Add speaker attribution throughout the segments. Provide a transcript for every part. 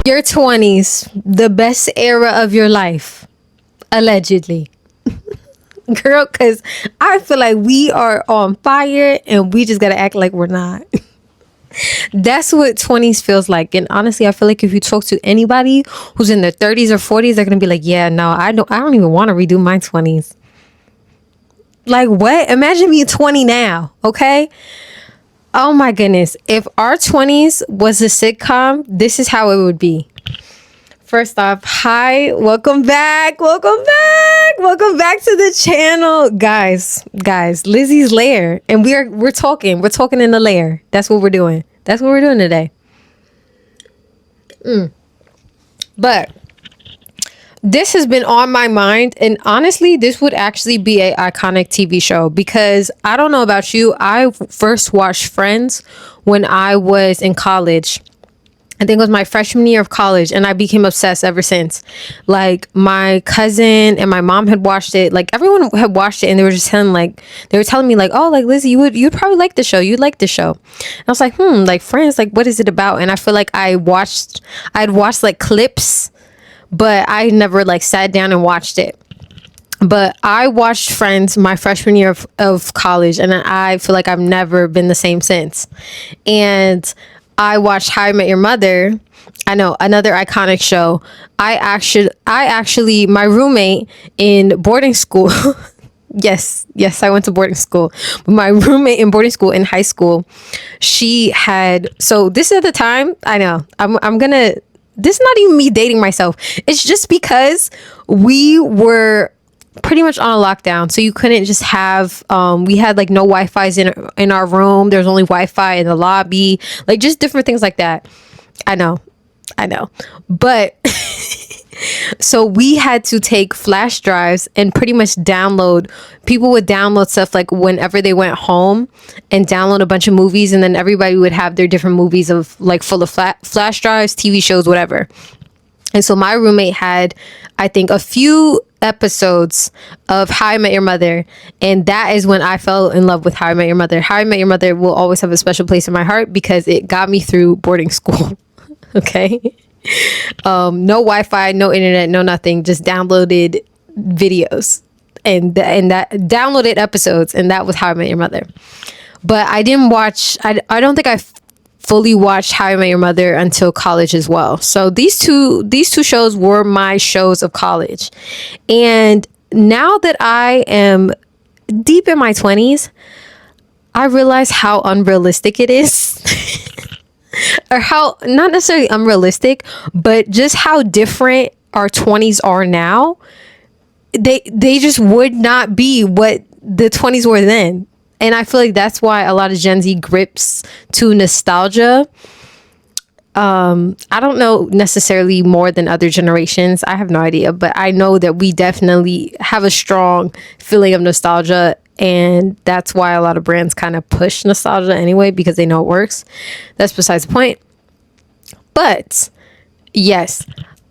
Speaker 1: Your 20s, the best era of your life, allegedly. Girl, because I feel like we are on fire and we just got to act like we're not. That's what 20s feels like. And honestly, I feel like if you talk to anybody who's in their 30s or 40s, they're going to be like, yeah, no, I don't even want to redo my 20s. Like, what? Imagine me 20 now, okay? Oh my goodness. If our 20s was a sitcom, this is how it would be. First off, hi, welcome back to the channel, guys, Lizzie's lair, and we're talking in the lair. That's what we're doing today. But this has been on my mind, and honestly, this would actually be an iconic TV show, because I don't know about you, I first watched Friends when I was in college. I think it was my freshman year of college, and I became obsessed ever since. Like, my cousin and my mom had watched it. Like, everyone had watched it, and they were telling me, like, oh, like, Lizzie, you'd probably like the show. You'd like the show. And I was like, like, Friends, like, what is it about? And I feel like I'd watched like clips, but I never like sat down and watched it. But I watched Friends my freshman year of college, and I feel like I've never been the same since. And I watched How I Met Your Mother. I know, another iconic show. I actually, my roommate in boarding school. yes, I went to boarding school. My roommate in boarding school in high school, she had. So this is the time. I know. I'm gonna. This is not even me dating myself. It's just because we were pretty much on a lockdown, so you couldn't just have we had like no Wi-Fi's in our room. There's only Wi-Fi in the lobby, like just different things like that. I know, but so we had to take flash drives and pretty much download. People would download stuff like whenever they went home and download a bunch of movies, and then everybody would have their different movies of like full of flash drives, TV shows, whatever. And so my roommate had, I think, a few episodes of How I Met Your Mother. And that is when I fell in love with How I Met Your Mother. How I Met Your Mother will always have a special place in my heart because it got me through boarding school. Okay. No Wi-Fi, no internet, no nothing. Just downloaded videos and that downloaded episodes. And that was How I Met Your Mother. But I didn't watch, I don't think I fully watched How I Met Your Mother until college as well. So these two shows were my shows of college. And now that I am deep in my 20s, I realize how unrealistic it is. Or how, not necessarily unrealistic, but just how different our 20s are now. They just would not be what the 20s were then. And I feel like that's why a lot of Gen Z grips to nostalgia. I don't know necessarily more than other generations. I have no idea. But I know that we definitely have a strong feeling of nostalgia. And that's why a lot of brands kind of push nostalgia anyway, because they know it works. That's besides the point. But yes,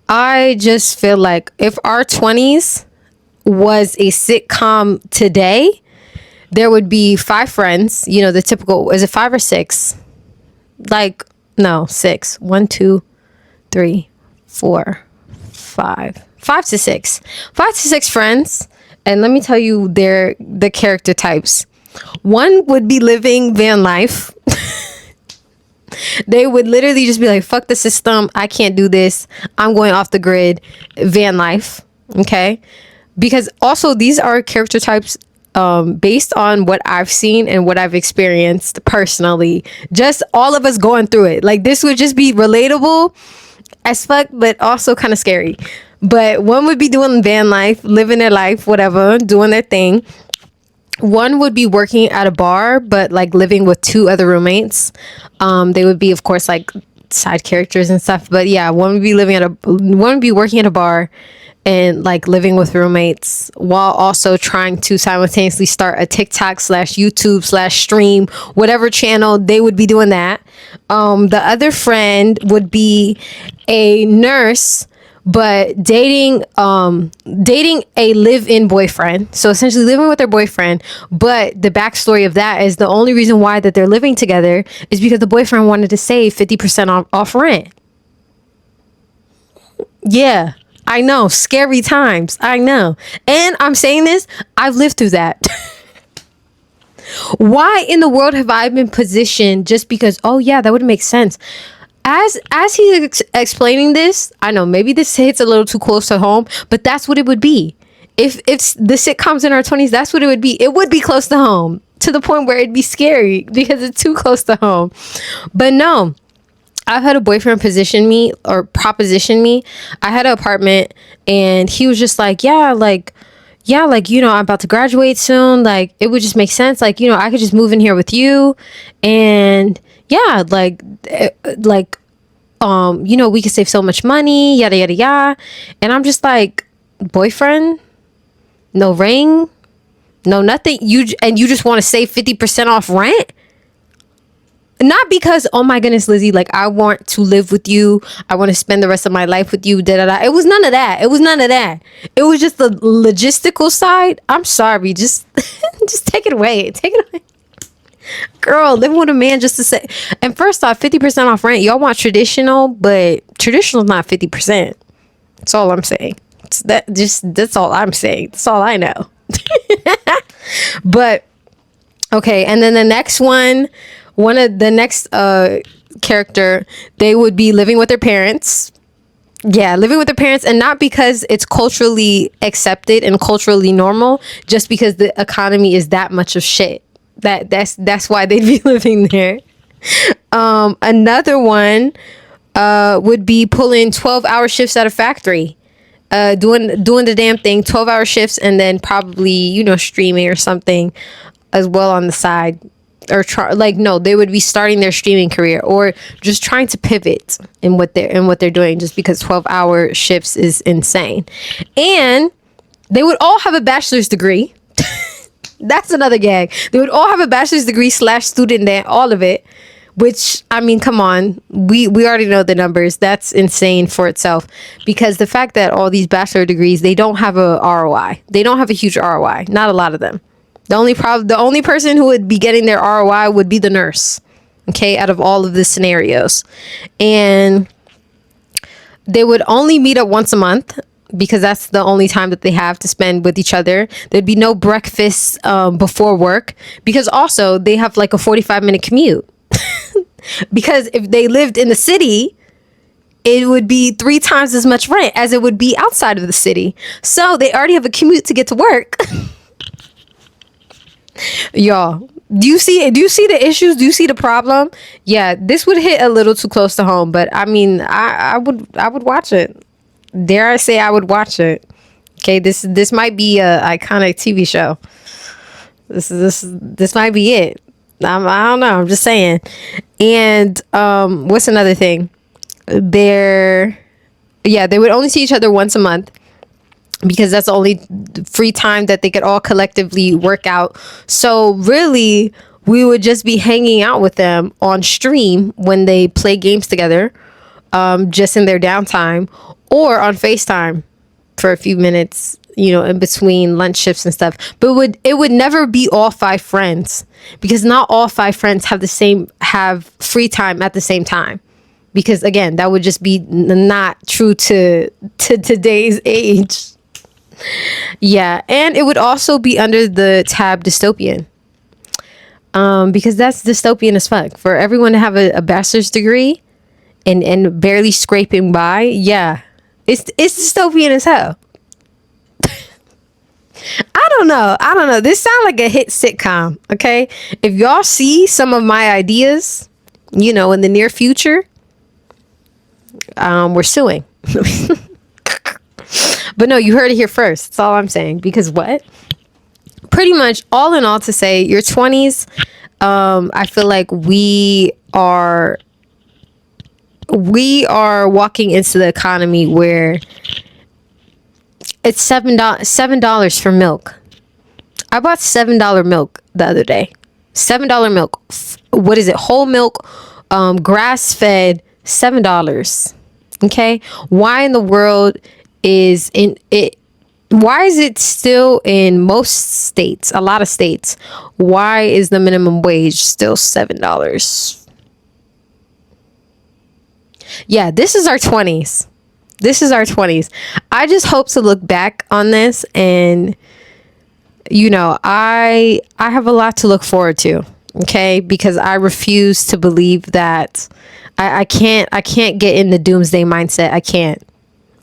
Speaker 1: I just feel like if our 20s was a sitcom today, there would be 5 friends, you know, the typical, is it 5 or 6? Like, no, 6. 1, 2, 3, 4, 5. 5 to 6. 5 to 6 friends. And let me tell you the character types. One would be living van life. They would literally just be like, fuck the system. I can't do this. I'm going off the grid. Van life. Okay. Because also these are character types based on what I've seen and what I've experienced personally. Just all of us going through it. Like, this would just be relatable as fuck, but also kind of scary. But one would be doing van life, living their life, whatever, doing their thing. One would be working at a bar, but like living with 2 other roommates. They would be, of course, like side characters and stuff. But yeah, one would be working at a bar and like living with roommates while also trying to simultaneously start a TikTok / YouTube / stream, whatever channel. They would be doing that. The other friend would be a nurse, but dating a live-in boyfriend. So essentially living with their boyfriend. But the backstory of that is the only reason why that they're living together is because the boyfriend wanted to save 50% off rent. Yeah, I know. Scary times. I know. And I'm saying this, I've lived through that. Why in the world have I been positioned just because, oh yeah, that would make sense. As he's explaining this, I know maybe this hits a little too close to home, but that's what it would be. If the sitcoms in our 20s, that's what it would be. It would be close to home to the point where it'd be scary because it's too close to home. But no, I've had a boyfriend position me or proposition me. I had an apartment and he was just like, yeah, like, I'm about to graduate soon. Like, it would just make sense. Like, I could just move in here with you. And yeah, we could save so much money, yada, yada, yada. And I'm just like, boyfriend, no ring, no nothing. You just want to save 50% off rent? Not because, oh my goodness, Lizzie, like I want to live with you. I want to spend the rest of my life with you. Da, da, da. It was none of that. It was none of that. It was just the logistical side. I'm sorry. Just, just take it away. Take it away. Girl, living with a man just to say. And first off, 50% off rent. Y'all want traditional, but traditional is not 50%. That's all I'm saying. That's all I'm saying. That's all I know. But okay, and then the next one of the next character, they would be living with their parents. Yeah, living with their parents, and not because it's culturally accepted and culturally normal, just because the economy is that much of shit. That's why they'd be living there. Another one would be pulling 12-hour shifts at a factory. Doing the damn thing, 12-hour shifts, and then probably, streaming or something as well on the side. Or they would be starting their streaming career or just trying to pivot in what they're doing, just because 12-hour shifts is insane. And they would all have a bachelor's degree. That's another gag. They would all have a bachelor's degree / student debt, all of it. Which, I mean, come on, we already know the numbers. That's insane for itself, because the fact that all these bachelor degrees, they don't have a ROI. They don't have a huge ROI. Not a lot of them. The only person who would be getting their ROI would be the nurse. Okay, out of all of the scenarios. And they would only meet up once a month, because that's the only time that they have to spend with each other. There'd be no breakfast before work, because also they have like a 45-minute commute. Because if they lived in the city, it would be 3 times as much rent as it would be outside of the city. So they already have a commute to get to work. Y'all, do you see the issues? Do you see the problem? Yeah, this would hit a little too close to home, but I mean, I would watch it. Dare I say I would watch it. Okay, this might be a iconic TV show. This might be it. I don't know. I'm just saying. And what's another thing? They would only see each other once a month, because that's the only free time that they could all collectively work out. So really, we would just be hanging out with them on stream when they play games together, just in their downtime, or on FaceTime for a few minutes, in between lunch shifts and stuff. But it would never be all 5 friends, because not all 5 friends have free time at the same time. Because again, that would just be not true to today's age. Yeah, and it would also be under the tab dystopian. Because that's dystopian as fuck. For everyone to have a bachelor's degree and barely scraping by, yeah. It's dystopian as hell. I don't know. This sounds like a hit sitcom, okay? If y'all see some of my ideas, in the near future, we're suing. But no, you heard it here first. That's all I'm saying. Because what? Pretty much all in all, to say your 20s, I feel like we are walking into the economy where it's $7 for milk. I bought $7 milk the other day. $7 milk. What is it? Whole milk, grass fed, $7. Okay. Why in the world is why is it still in most states, a lot of states, why is the minimum wage still $7? Yeah, this is our 20s. This is our 20s. I just hope to look back on this and, you know, I have a lot to look forward to. Okay, because I refuse to believe that I can't get in the doomsday mindset. I can't.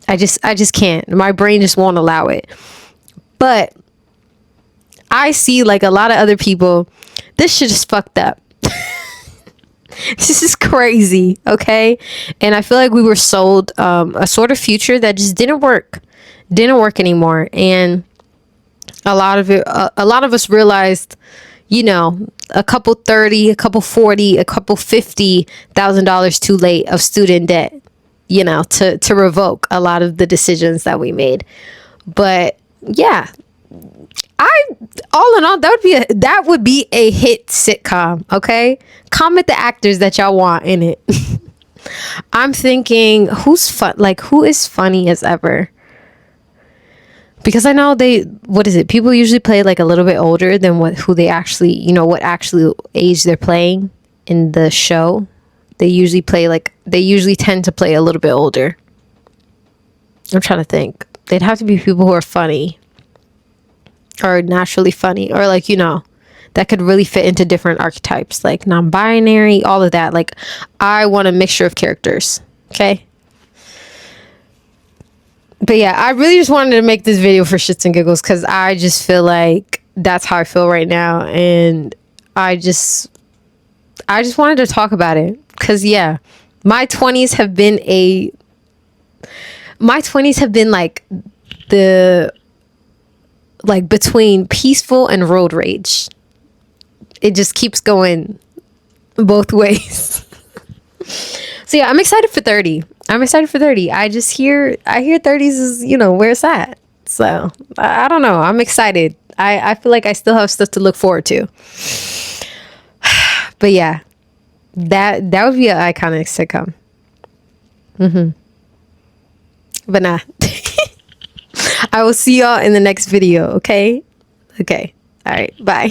Speaker 1: I just can't. My brain just won't allow it. But I see like a lot of other people, this shit is fucked up. This is crazy, okay? And I feel like we were sold a sort of future that just didn't work anymore. And a lot of us realized, you know, a couple 30, a couple 40, a couple $50,000 too late of student debt, you know, to revoke a lot of the decisions that we made. But yeah, all in all, that would be a hit sitcom. Okay, comment the actors that y'all want in it. I'm thinking who is funny as ever, because I know people usually play like a little bit older than what actually age they're playing in the show. They usually tend to play a little bit older. I'm trying to think. They'd have to be people who are funny or naturally funny, or like, you know, that could really fit into different archetypes, like non-binary, all of that. Like, I want a mixture of characters. Okay. But yeah, I really just wanted to make this video for shits and giggles, because I just feel like that's how I feel right now. And I just wanted to talk about it, because yeah, my 20s have been like between peaceful and road rage. It just keeps going both ways. So yeah, I'm excited for 30. I hear 30s is, you know, where it's at. So I don't know. I'm excited. I feel like I still have stuff to look forward to. But yeah, that would be an iconic sitcom. But nah. I will see y'all in the next video. Okay. All right. Bye.